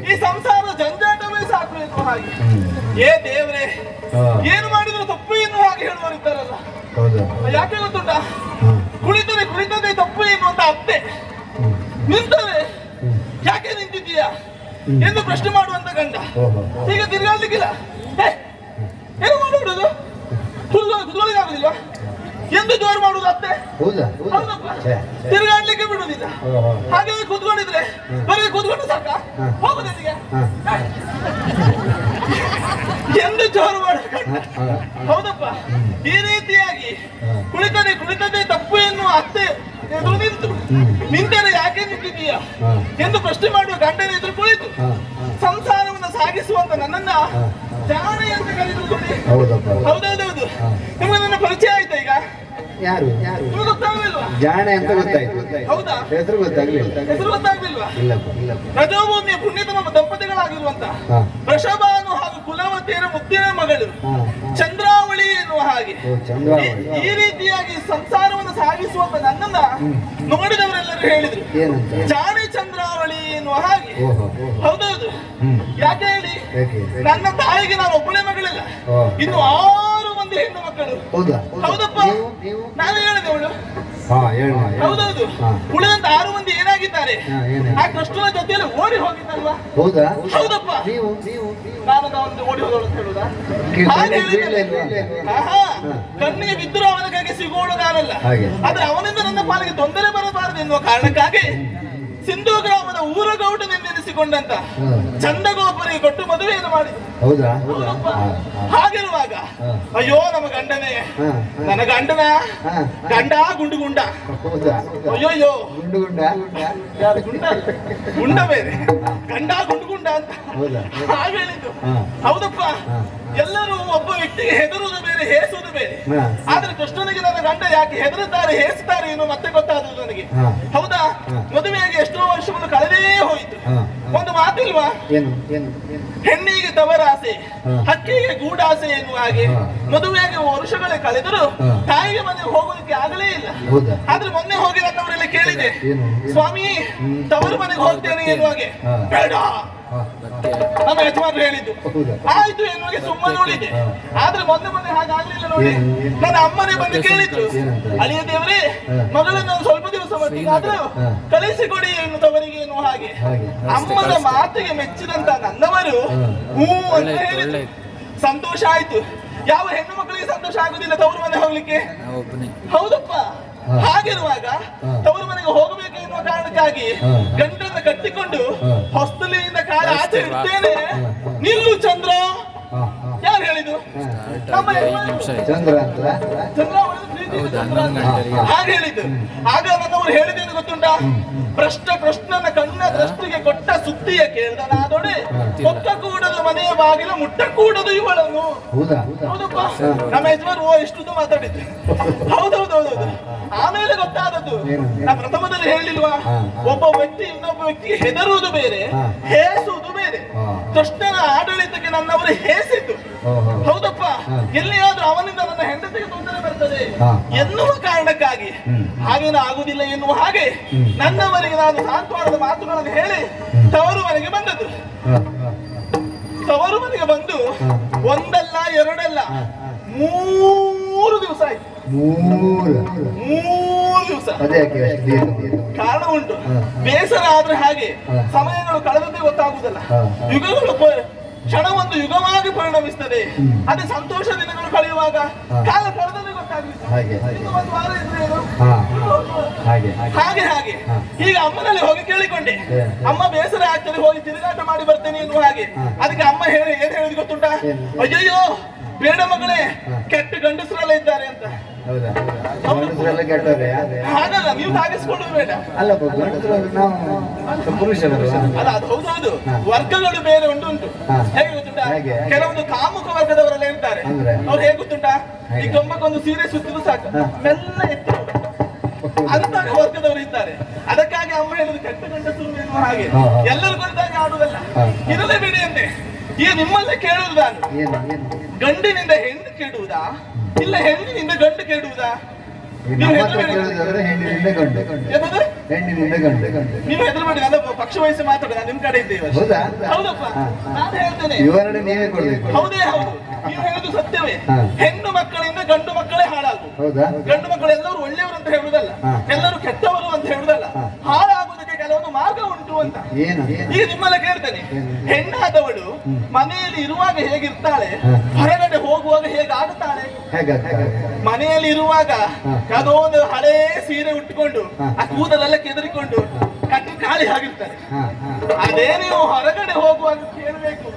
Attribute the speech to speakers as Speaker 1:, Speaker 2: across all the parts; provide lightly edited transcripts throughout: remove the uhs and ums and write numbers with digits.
Speaker 1: ಈ ಸಂಸಾರ ಜಂಜಾಟವೇ ಸಾಕು ಎನ್ನುವ ಹಾಗೆ. ಏ ದೇವ್ರೆ, ಏನು ಮಾಡಿದ್ರು ತಪ್ಪು ಎನ್ನುವ ಹಾಗೆ ಹೇಳುವರಿದ್ದಾರಲ್ಲ, ಯಾಕೆ ಗೊತ್ತುಂಟ? ಕುಳಿತರೆ ತಪ್ಪು ಎನ್ನುವಂತ ಅತ್ತೆ, ನಿಂತರೆ ಯಾಕೆ ನಿಂತಿದ್ದೀಯಾ ಎಂದು ಪ್ರಶ್ನೆ ಮಾಡುವಂತ ಗಂಡ. ಈಗ ತಿರ್ಗಾಡ್ಲಿಕ್ಕಿಲ್ಲ, ಏನು ಮಾಡುವುದು? ಕುತ್ಕೊಳ್ಳಿಕ್ಕೆ ಆಗುದಿಲ್ವಾ ಎಂದು ಜೋರು ಮಾಡುವುದು ಅತ್ತೆ. ತಿರುಗಾಡ್ಲಿಕ್ಕೆ ಬಿಡುವುದಿಲ್ಲ. ಹಾಗೆ ಕೂತ್ಕೊಂಡಿದ್ರೆ ಬರೀ ಕೂತ್ಕೊಂಡು ಸಾಕ ಹೋಗುದಿಗೆ ಎಂದು ಜೋರು ಮಾಡಬೇಕು. ಹೌದಪ್ಪ, ಈ ರೀತಿಯಾಗಿ ಕುಳಿತದೆ ತಪ್ಪು ಎನ್ನುವ ಅತ್ತೆ ಎದುರು ನಿಂತರೆ ಯಾಕೆ ನಿಂತಿದ್ದೀಯಾ ಎಂದು ಪ್ರಶ್ನೆ ಮಾಡುವ ಗಂಡನ ಎದುರು ಕುಳಿತು ಸಂಸಾರವನ್ನು ಸಾಗಿಸುವಂತ ನನ್ನನ್ನ ಜಾಣೆ ಅಂತ ಕರೆದು. ಹೌದೌದೌದು, ನಿಮಗೆ ನನ್ನ ಪರಿಚಯ ಆಯ್ತಾ? ಈಗ
Speaker 2: ಯಾರು ಜಾಣೆ ಅಂತ ಗೊತ್ತಾಯ್ತು.
Speaker 1: ಹೌದಾ?
Speaker 2: ಹೆಸರು
Speaker 1: ಗೊತ್ತಾಗ್ಲಿಲ್ವಾ? ರಜೋಭೂಮಿಯ ಪುಣ್ಯತಮ ದಂಪತಿಗಳಾಗಿರುವಂತ ವೃಷಭಾನು ಹಾಗೂ ಕುಲವತಿಯರ ಮುದ್ದಿನ ಮಗಳು ಚಂದ್ರಾವಳಿ ಎನ್ನುವ ಹಾಗೆ ಈ ರೀತಿಯಾಗಿ ಸಂಸಾರವನ್ನು ಸಾಗಿಸುವಂತ ನನ್ನನ್ನ ನೋಡಿದವರೆಲ್ಲರೂ ಹೇಳಿದ್ರು ಜಾಣೆ ಚಂದ್ರಾವಳಿ ಎನ್ನುವ ಹಾಗೆ. ಹೌದೌದು, ಯಾಕೆ ಹೇಳಿ? ನನ್ನ ತಾಯಿಗೆ ನಾನು ಒಬ್ಬಳೆ ಮಗಳಿಲ್ಲ, ಇನ್ನು 6 ಮಂದಿ ಹೆಣ್ಣು ಮಕ್ಕಳು. ಹೌದಪ್ಪ, ನಾನು ಹೇಳಿದೆ ಅವಳು. ಹೌದೌದು, ಉಳಿದಂತ 6 ಮಂದಿ ಏನಾಗಿದ್ದಾರೆ? ಆ ಕೃಷ್ಣನ ಜೊತೆಯಲ್ಲಿ ಓಡಿ ಹೋಗಿದ್ದಲ್ವಾ? ಹೌದಪ್ಪ, ನಾನು ಒಂದು ಓಡಿ ಹೋದವಳು ಅಂತ ಹೇಳುದಾ? ಕಣ್ಣಿಗೆ ಬಿದ್ದರೂ ಅವನ ಕೈಗೆ ಸಿಗೋಳು ನಾನಲ್ಲ. ಆದ್ರೆ ಅವನಿಂದ ನನ್ನ ಪಾಲಿಗೆ ತೊಂದರೆ ಬರಬಾರದು ಎನ್ನುವ ಕಾರಣಕ್ಕಾಗಿ ಸಿಂಧು ಗ್ರಾಮದ ಊರಗೌಟನೆಂದೆನಿಸಿಕೊಂಡಂತ ಚಂದಗೋಪರಿಗೆ ಕೊಟ್ಟು ಮದುವೆಯನ್ನು ಮಾಡಿದ. ಹಾಗಿರುವಾಗ ಅಯ್ಯೋ ನಮ್ಮ ಗಂಡನೇ, ನನ್ನ ಗಂಡ ಗುಂಡ ಅಯ್ಯೋಯ್ಯೋ ಗುಂಡ ಬೇರೆ, ಗಂಡ ಗುಂಡ ಅಂತ ಹಾಗೆ ಹೇಳಿದ್ದು. ಹೌದಪ್ಪ, ಎಲ್ಲರೂ ಒಬ್ಬ ವ್ಯಕ್ತಿಗೆ ಹೆದರುವುದು ಬೇರೆ, ಹೇಸುವುದು ಬೇರೆ. ಆದ್ರೆ ಕೃಷ್ಣನಿಗೆ ನನ್ನ ಗಂಡ ಯಾಕೆ ಹೆದರುತ್ತಾರೆ, ಹೇಸುತ್ತಾರೆ ಏನೋ ಮತ್ತೆ ಗೊತ್ತಾದದ್ದು ನನಗೆ. ಹೌದಾ? ಮದುವೆಯಾಗಿ ಎಷ್ಟೋ ವರ್ಷಗಳು ಕಳೆದೇ ಹೋಯಿತು. ಒಂದು ಮಾತಿಲ್ವಾ, ಹೆಣ್ಣಿಗೆ ತವರಾಸೆ, ಹಕ್ಕಿಗೆ ಗೂಡಾಸೆ ಎನ್ನುವ ಹಾಗೆ ಮದುವೆಯಾಗಿ ವರ್ಷಗಳೇ ಕಳೆದರೂ ತಾಯಿಗೆ ಮನೆಗೆ ಹೋಗೋದಕ್ಕೆ ಆಗಲೇ ಇಲ್ಲ. ಆದ್ರೆ ಮೊನ್ನೆ ಹೋಗಿ ನನ್ನವರೆಲ್ಲ ಕೇಳಿದೆ, ಸ್ವಾಮಿ ತವರು ಮನೆಗೆ ಹೋಗ್ತೇನೆ ಎನ್ನುವಾಗೆ. ಬೇಡ, ನಮ್ಮ ಯಜಮಾನರು ಹೇಳಿದ್ದು. ಆಯ್ತು ಎನ್ನುವಾಗೆ ಸುಮ್ಮನೆ ನೋಡಿದೆ. ಆದ್ರೆ ಮೊನ್ನೆ ಹಾಗಾಗ್ಲಿಲ್ಲ ನೋಡಿ. ನನ್ನ ಅಮ್ಮನೇ ಬಂದು ಕೇಳಿದ್ರು, ಅಳಿಯ ದೇವರೇ, ಮಗಳನ್ನು ಸ್ವಲ್ಪ ದಿವಸ ಮಟ್ಟಿಗಾದ್ರೂ ಕಳಿಸಿಕೊಡಿ ಎನ್ನುತ್ತವರಿಗೆ ಎನ್ನುವ ಹಾಗೆ. ಅಮ್ಮನ ಮಾತಿಗೆ ಮೆಚ್ಚಿದಂತ ನನ್ನವರು ಹೂ ಅಂತ ಹೇಳಿದ್ರು. ಸಂತೋಷ ಆಯ್ತು. ಯಾವ ಹೆಣ್ಣು ಮಕ್ಕಳಿಗೆ ಸಂತೋಷ ಆಗುದಿಲ್ಲ ತವರು ಮನೆ ಹೋಗ್ಲಿಕ್ಕೆ? ಹೌದಪ್ಪ, ಹಾಗಿರುವಾಗ ತವರು ಮನೆಗೆ ಹೋಗಬೇಕು ಎನ್ನುವ ಕಾರಣಕ್ಕಾಗಿ ಗಂಡನ್ನು ಕಟ್ಟಿಕೊಂಡು ಹೊಸ್ತಲಿನಿಂದ ಕಾಲ ಆಚೆ ಇರ್ತೇನೆ. ನಿಲ್ಲು ಚಂದ್ರ, ಯಾರು ಹೇಳಿದ್ರು? ನಮ್ಮ ಯಜಮಾನರು
Speaker 2: ಚಂದ್ರ ಅಂತ
Speaker 1: ಚಂದ್ರ ಅವಳನ್ನು ಪ್ರೀತಿಯಿಂದ ಚಂದ್ರ ಅಂತ ಹಾಗೆ ಹೇಳಿದ್ದು. ಆಗ ನನ್ನವರು ಹೇಳಿದ್ದೇನು ಗೊತ್ತುಂಟಾ? ಕೃಷ್ಣನ ಕಣ್ಣ ದೃಷ್ಟಿಗೆ ಕೊಟ್ಟ ಸುದ್ದಿಯ ಕೇಳ್ದನಾದೊಡೆ ಒಕ್ಕ ಕೂಡದು ಮನೆಯ ಬಾಗಿಲು ಮುಟ್ಟ ಕೂಡದು ಇವಳನ್ನು. ಹೌದಪ್ಪ, ನಮ್ಮ ಯಜಮಾನ್ ಎಷ್ಟು ಮಾತಾಡಿದ್ದು. ಹೌದೌದೌದು. ಆಮೇಲೆ ಗೊತ್ತಾದದ್ದು, ನಾ ಪ್ರಥಮದಲ್ಲಿ ಹೇಳಿಲ್ವಾ, ಒಬ್ಬ ವ್ಯಕ್ತಿ ಇನ್ನೊಬ್ಬ ವ್ಯಕ್ತಿಗೆ ಹೆದರುವುದು ಬೇರೆ, ಹೇಸುವುದು ಬೇರೆ. ಕೃಷ್ಣನ ಆಡಳಿತಕ್ಕೆ ನನ್ನವರು ಹೇಸಿದ್ದು. ಹೌದಪ್ಪ, ಎಲ್ಲಿಯಾದ್ರೂ ಅವನಿಂದ ನನ್ನ ಹೆಂಡತಿಗೆ ತೊಂದರೆ ಬರ್ತದೆ ಎನ್ನುವ ಕಾರಣಕ್ಕಾಗಿ ಹಾಗೇನು ಆಗುದಿಲ್ಲ ಎನ್ನುವ ಹಾಗೆ ನನ್ನವರಿಗೆ ನಾನು ಸಾಂತ್ವನದ ಮಾತುಗಳನ್ನು ಹೇಳಿ ತವರು ಮನೆಗೆ ಬಂದದ್ದು. ತವರು ಮನೆಗೆ ಬಂದು ಒಂದಲ್ಲ ಎರಡಲ್ಲ 3 ದಿವಸ ಆಯ್ತು. 3 ದಿವಸ. ಕಾರಣ ಉಂಟು. ಬೇಸರ ಆದ್ರೆ ಹಾಗೆ ಸಮಯಗಳು ಕಳೆದದ್ದೇ ಗೊತ್ತಾಗುವುದಲ್ಲ. ಯುಗಗಳು ಕ್ಷಣವೊಂದು ಯುಗವಾಗಿ ಪರಿಣಮಿಸ್ತದೆ. ಅದೇ ಸಂತೋಷ ದಿನಗಳು ಕಳೆಯುವಾಗ ಕಾಲ ಕಳೆದದೇ ಗೊತ್ತಾಗುತ್ತೆ. ಇನ್ನು ಒಂದು ವಾರ ಇದ್ರೆ ಏನು? ಹಾಗೆ ಹಾಗೆ ಈಗ ಅಮ್ಮನಲ್ಲಿ ಹೋಗಿ ಕೇಳಿಕೊಂಡೆ, ಅಮ್ಮ ಬೇಸರ ಆಗ್ತದೆ, ಹೋಗಿ ತಿರುಗಾಟ ಮಾಡಿ ಬರ್ತೇನೆ ಎನ್ನುವ ಹಾಗೆ. ಅದಕ್ಕೆ ಅಮ್ಮ ಏನ್ ಹೇಳಿದ್ ಗೊತ್ತುಂಟಾ? ಅಯ್ಯಯ್ಯೋ ಬೇಡ ಮಗಳೇ, ಕೆಟ್ಟ ಗಂಡಸರೆಲ್ಲ ಇದ್ದಾರೆ ಅಂತ. ಹಾಗಲ್ಲ, ನೀವು ತಾಗಿಸ್ಕೊಂಡು ಬೇಡ. ಅಲ್ಲ, ಅದು ಹೌದೌದು, ವರ್ಗಗಳು ಬೇರೆ ಉಂಟು. ಹೇಗೆ ಗೊತ್ತುಂಟಾ? ಕೆಲವೊಂದು ಕಾಮುಕ ವರ್ಗದವರೆಲ್ಲ ಇರ್ತಾರೆ. ಅವ್ರು ಹೇಗೆ ಗೊತ್ತುಂಟಾ? ಈ ಕಂಬಕ್ಕೊಂದು ಸೀರೆ ಸುತ್ತಿದ್ರು ಸಾಕು, ಮೆಲ್ಲ ಎತ್ತಿ ಅಂತ ವರ್ಗದವರು ಇದ್ದಾರೆ. ಅದಕ್ಕಾಗಿ ಅಮ್ಮ ಹೇಳುದು ಕೆಟ್ಟ ಗಂಡಸರು ಎನ್ನುವ ಹಾಗೆ. ಎಲ್ಲರೂ ಕುರಿತಾಗಿ ಆಡುವುದಲ್ಲ, ಇರಲೇ ಬಿಡಿ ಅಂತೆ. ಈಗ ನಿಮ್ಮಲ್ಲೇ ಕೇಳುವುದು ನಾನು, ಗಂಡಿನಿಂದ ಹೆಣ್ಣು ಕೆಡುವುದಾ ಇಲ್ಲ ಹೆಣ್ಣಿನಿಂದ ಗಂಡು ಕೆಡುವುದಾ? ನೀವು ಹೆದರಬೇಡಿ, ನೀವು ಹೆದರಬೇಡಿ. ನನ್ನ ಪಕ್ಷ ವಹಿಸಿ ಮಾತಾಡ, ನಾನು ನಿಮ್ ಕಡೆ ಇದ್ದೇವೆ. ಹೌದಪ್ಪ, ನಾನು ಹೇಳ್ತೇನೆ. ಹೌದೇ ಹೌದು, ನೀವು ಹೇಳುದು ಸತ್ಯವೇ. ಹೆಣ್ಣು ಮಕ್ಕಳಿಂದ ಗಂಡು ಮಕ್ಕಳೇ ಹಾಳಾಗುವುದು. ಗಂಡು ಮಕ್ಕಳು ಎಲ್ಲರೂ ಒಳ್ಳೆಯವರು ಅಂತ ಹೇಳುವುದಲ್ಲ, ಎಲ್ಲರೂ ಕೆಟ್ಟವರು ಅಂತ ಹೇಳುವುದಲ್ಲ. ಹಾಳಾಗುವುದಕ್ಕೆ ಕೆಲವೊಂದು ಮಾರ್ಗ ಉಂಟು ಅಂತ. ಈಗ ನಿಮ್ಮಲ್ಲ ಕೇಳ್ತೇನೆ, ಹೆಣ್ಣಾದವಳು ಮನೆಯಲ್ಲಿ ಇರುವಾಗ ಹೇಗಿರ್ತಾಳೆ, ಹೊರಗಡೆ ಹೋಗುವಾಗ ಹೇಗಾಗುತ್ತಾಳೆ? ಮನೆಯಲ್ಲಿ ಇರುವಾಗ ಯಾವುದೋ ಒಂದು ಹಳೇ ಸೀರೆ ಉಟ್ಟುಕೊಂಡು ಆ ಕೂದಲೆಲ್ಲ ಕೆದರಿಕೊಂಡು ಕಟ್ಟಿ ಕಾಳಿ ಆಗಿರ್ತಾರೆ. ಅದೇ ನೀವು ಹೊರಗಡೆ ಹೋಗುವಾಗ ಕೇಳಬೇಕು,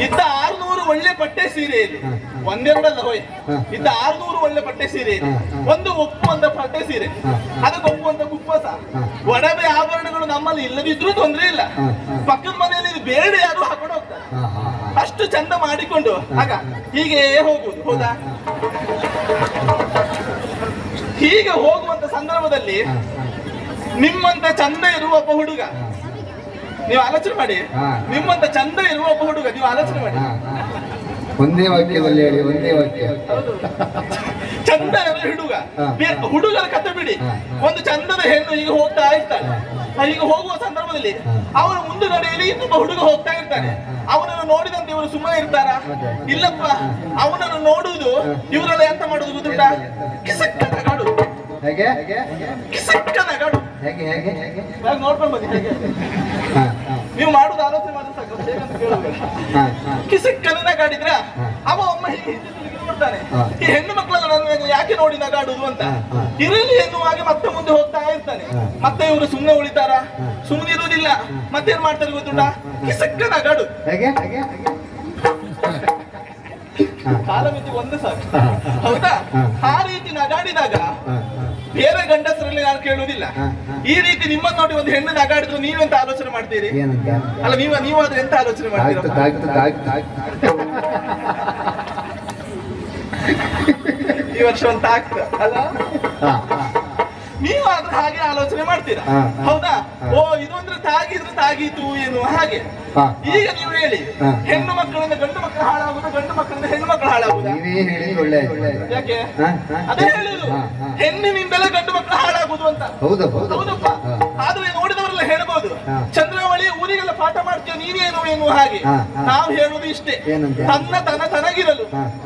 Speaker 1: ಇದ್ದ 600 ಒಳ್ಳೆ ಪಟ್ಟೆ ಸೀರೆ ಇದೆ, ಒಂದೆರಡಲ್ಲ ಹೋಯ್, ಇದ್ದ 600 ಒಳ್ಳೆ ಪಟ್ಟೆ ಸೀರೆ ಇದೆ. ಒಂದು ಒಪ್ಪುವಂತ ಪಟ್ಟೆ ಸೀರೆ, ಅದಕ್ಕೆ ಒಪ್ಪುವಂತ ಕುಪ್ಪಸ, ಒಡವೆ ಆಭರಣಗಳು ನಮ್ಮಲ್ಲಿ ಇಲ್ಲದಿದ್ರೂ ತೊಂದ್ರೆ ಇಲ್ಲ. ಪಕ್ಕದ ಮನೆಯಲ್ಲಿ ಇದು ಬೇಡ ಯಾರು ಹಾಕೊಂಡು ಹೋಗ್ತಾರೆ. ಅಷ್ಟು ಚಂದ ಮಾಡಿಕೊಂಡು ಆಗ ಹೀಗೆ ಹೋಗುವುದು. ಹೌದಾ? ಹೀಗೆ ಹೋಗುವಂತ ಸಂದರ್ಭದಲ್ಲಿ ನಿಮ್ಮಂತ ಚಂದ ಇರುವ ಒಬ್ಬ ಹುಡುಗ, ನೀವು ಆಲೋಚನೆ ಮಾಡಿ, ನಿಮ್ಮಂತ ಚಂದ ಇರುವ ಒಬ್ಬ ಹುಡುಗ, ನೀವು ಆಲೋಚನೆ ಮಾಡಿ.
Speaker 2: ಒಂದೇ ವಾಕ್ಯದಲ್ಲಿ ಹೇಳಿ, ಒಂದೇ ವಾಕ್ಯ.
Speaker 1: ಚಂದ ಹುಡುಗ, ಹುಡುಗರ ಕತೆ ಬಿಡಿ. ಒಂದು ಚಂದದ ಹೆಣ್ಣು ಈಗ ಹೋಗ್ತಾ ಇರ್ತಾಳೆ. ಈಗ ಹೋಗುವ ಸಂದರ್ಭದಲ್ಲಿ ಅವರ ಮುಂದುಗಡೆಯಲ್ಲಿ ಇನ್ನೊಬ್ಬ ಹುಡುಗ ಹೋಗ್ತಾ ಇರ್ತಾನೆ. ಅವನನ್ನು ನೋಡಿದಂತೆ ಇವರು ಸುಮ್ಮನೆ ಇರ್ತಾರ? ಇಲ್ಲಪ್ಪ, ಅವನನ್ನು ನೋಡುವುದು ಇವರೆಲ್ಲ ಎಂತ ಮಾಡುದು ಗೊತ್ತುಂಟಾ? ಕಿಸಕ್ಕ ನಗಾಡು, ಕಿಸಕ್ಕ ನಗಾಡು. ನೋಡ್ಕೊಂಡು ಬನ್ನಿ, ಹೇಗೆ ನೀವು ಮಾಡುದು ಆಲೋಚನೆ ಮಾಡಿದ್ರೆ ಸಾಕು, ಹೇಗಂತ ಕೇಳುವ. ಕಿಸಕ್ಕನ ನಗಾಡಿದ್ರ ಅವ ಒಮ್ಮ ಹೀಗೆ ನೋಡ್ತಾನೆ, ಈ ಹೆಣ್ಣು ಮಕ್ಕಳೆಲ್ಲ ನನ್ನ ಯಾಕೆ ನೋಡಿ ನಗಾಡುದು ಅಂತ. ಇರಲಿ ಎನ್ನುವಾಗ ಮತ್ತೆ ಮುಂದೆ ಹೋಗ್ತಾ ಇರ್ತಾನೆ. ಮತ್ತೆ ಇವರು ಸುಮ್ಮನೆ ಉಳಿತಾರ? ಸುಮ್ಮನೆ ಇರುವುದಿಲ್ಲ. ಮತ್ತೇನ್ ಮಾಡ್ತಾರೆ ಗೊತ್ತುಂಟಾ? ಕಿಸಕ್ಕ ನಗಾಡು. ಕಾಲಮಿತಿ ಒಂದು ಸಾಕು. ಹೌದಾ? ಆ ರೀತಿ ನಗಾಡಿದಾಗ ಬೇರೆ ಗಂಡಸರಲ್ಲಿ ನಾನು ಕೇಳುವುದಿಲ್ಲ. ಈ ರೀತಿ ನಿಮ್ಮನ್ನು ನೋಡಿ ಒಂದು ಹೆಣ್ಣು ನಗಾಡಿದ್ರು ನೀವೆಂತ ಆಲೋಚನೆ ಮಾಡ್ತೀರಿ? ಅಲ್ಲ, ನೀವಾದ್ರೆ ಎಂತ ಆಲೋಚನೆ ಮಾಡ್ತೀರ? ಈ ವರ್ಷ ಅಂತ ಆಗ್ತ ಅಲ್ಲ, ನೀವಾದ್ರೆ ಹಾಗೆ ಆಲೋಚನೆ ಮಾಡ್ತೀರಾ. ಹೌದಾ? ಓ, ಇದು ಅಂದ್ರೆ ತಾಗಿದ್ರೆ ತಾಗೀತು ಎನ್ನುವ ಹಾಗೆ. ಈಗ ನೀವು ಹೇಳಿ, ಹೆಣ್ಣು ಮಕ್ಕಳಿಂದ ಗಂಡು ಮಕ್ಕಳು ಹಾಳಾಗುದು, ಗಂಡು ಮಕ್ಕಳಿಂದ ಹೆಣ್ಣು ಮಕ್ಕಳು ಹಾಳಾಗುದು. ಯಾಕೆ? ಅದೇ ಹೇಳುದು, ಹೆಣ್ಣಿನಿಂದಲೇ ಗಂಡು ಮಕ್ಕಳು ಹಾಳಾಗುದು ಅಂತ. ಹೌದಪ್ಪ. ಆದ್ರೆ ನೋಡಿದವರೆಲ್ಲ ಹೇಳ್ಬೋದು, ಚಂದ್ರಾವಳಿ ಊರಿಗೆಲ್ಲ ಪಾಠ ಮಾಡ್ತೀಯ ನೀನೇನು ಎನ್ನುವ ಹಾಗೆ. ನಾವು ಹೇಳುದು ಇಷ್ಟೇ, ತನಗಿರಲು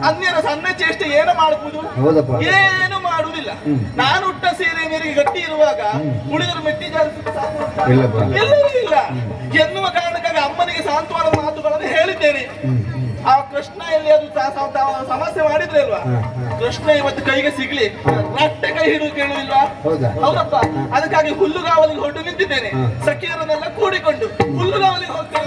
Speaker 1: ಅನ್ಯರ ಸಣ್ಣ ಚೇಷ್ಟೆ ಏನು ಮಾಡಬಹುದು? ಏನು ಮಾಡುವುದಿಲ್ಲ. ನಾನು ಉಟ್ಟ ಸೀರೆ ನೀರಿಗೆ ಗಟ್ಟಿ ಇರುವಾಗ ಉಳಿದರು ಮೆಟ್ಟಿ ಇಲ್ಲ ಎನ್ನುವ ಕಾರಣಕ್ಕಾಗಿ ಅಮ್ಮನಿಗೆ ಸಾಂತ್ವನದ ಮಾತುಗಳನ್ನು ಹೇಳಿದ್ದೇನೆ. ಆ ಕೃಷ್ಣ ಎಲ್ಲಿ ಅದು ಸಮಸ್ಯೆ ಮಾಡಿದ್ರೆ ಅಲ್ವಾ, ಕೃಷ್ಣ ಇವತ್ತು ಕೈಗೆ ಸಿಗ್ಲಿ, ರಟ್ಟೆ ಕೈ ಹಿಡಿದು ಕೇಳುವುದಿಲ್ವಾ? ಹೌದಪ್ಪ. ಅದಕ್ಕಾಗಿ ಹುಲ್ಲುಗಾವಲಿಗೆ ಹೊರಟು ನಿಂತಿದ್ದೇನೆ. ಸಖಿಯರನ್ನೆಲ್ಲ ಕೂಡಿಕೊಂಡು ಹುಲ್ಲುಗಾವಲಿಗೆ ಹೋಗ್ತೇನೆ.